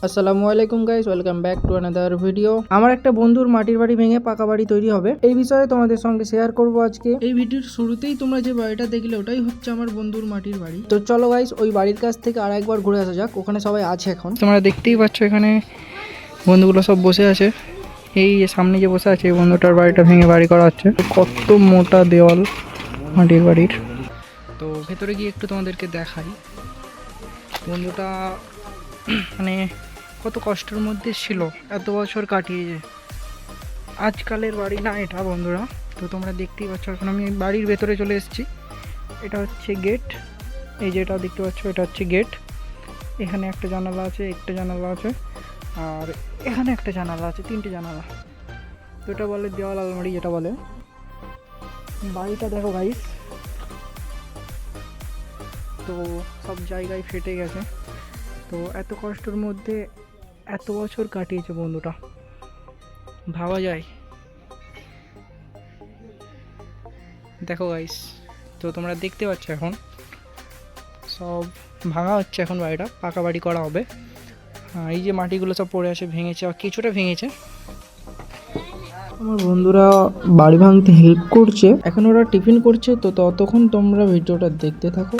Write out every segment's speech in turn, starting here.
আসসালামু আলাইকুম guys, welcome back to another video. আমার একটা বন্ধুর মাটির বাড়ি ভেঙে পাকা বাড়ি তৈরি হবে, এই বিষয়ে তোমাদের সঙ্গে শেয়ার করব আজকে। এই ভিডিওর শুরুতেই তোমরা যে বাড়িটা দেখলে ওটাই হচ্ছে আমার বন্ধুর মাটির বাড়ি। তো চলো গাইস, ওই বাড়ির কাছ থেকে আর একবার ঘুরে আসা যাক। ওখানে সবাই আছে এখন, তোমরা দেখতেই পাচ্ছ এখানে বন্ধুগুলো সব বসে আছে। এই যে সামনে যে বসে আছে এই বন্ধুটার বাড়িটা ভেঙে বাড়ি করা হচ্ছে। কত মোটা দেওয়াল মাটির বাড়ির। তো ভেতরে গিয়ে একটু তোমাদেরকে দেখাই। বন্ধুটা মানে কত কষ্টের মধ্যে ছিল, এত বছর কাটিয়ে। আজকালের বাড়ি না এটা বন্ধুরা। তো তোমরা দেখতেই পাচ্ছ, এখন আমি বাড়ির ভেতরে চলে এসেছি। এটা হচ্ছে গেট, এই যে এটা দেখতে পাচ্ছ এটা হচ্ছে গেট। এখানে একটা জানালা আছে, একটা জানালা আছে, আর এখানে একটা জানালা আছে, তিনটে জানালা। তো এটা বলে দেওয়াল আলমারি যেটা বলে। বাড়িটা দেখো গাইস, তো সব জায়গায় ফেটে গেছে। তো এত কষ্টের মধ্যে এত বছর কাটিয়েছে বন্ধুটা, ভাবা যায়। দেখো গাইস, তো তোমরা দেখতে পাচ্ছ এখন সব ভাঙা হচ্ছে, এখন বাড়িটা পাকা বাড়ি করা হবে। এই যে মাটিগুলো সব পড়ে আসে, ভেঙেছে, আর কিছুটা ভেঙেছে। আমার বন্ধুরা বাড়ি ভাঙতে হেল্প করছে, এখন ওরা টিফিন করছে। তো ততক্ষণ তোমরা ভিডিওটা দেখতে থাকো।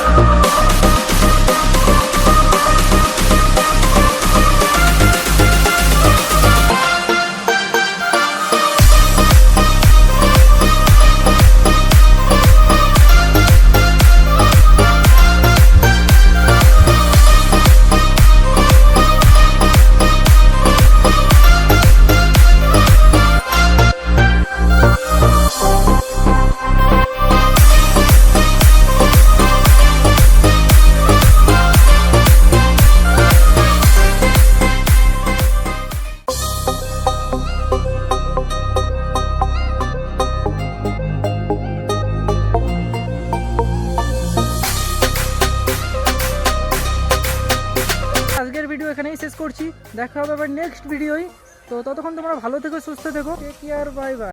আজকের ভিডিও এখানেই শেষ করছি, দেখা হবে আবার নেক্সট ভিডিওয়। তো ততক্ষণ তোমরা ভালো থেকো, সুস্থ থেকো, টেক কেয়ার, বাই বাই।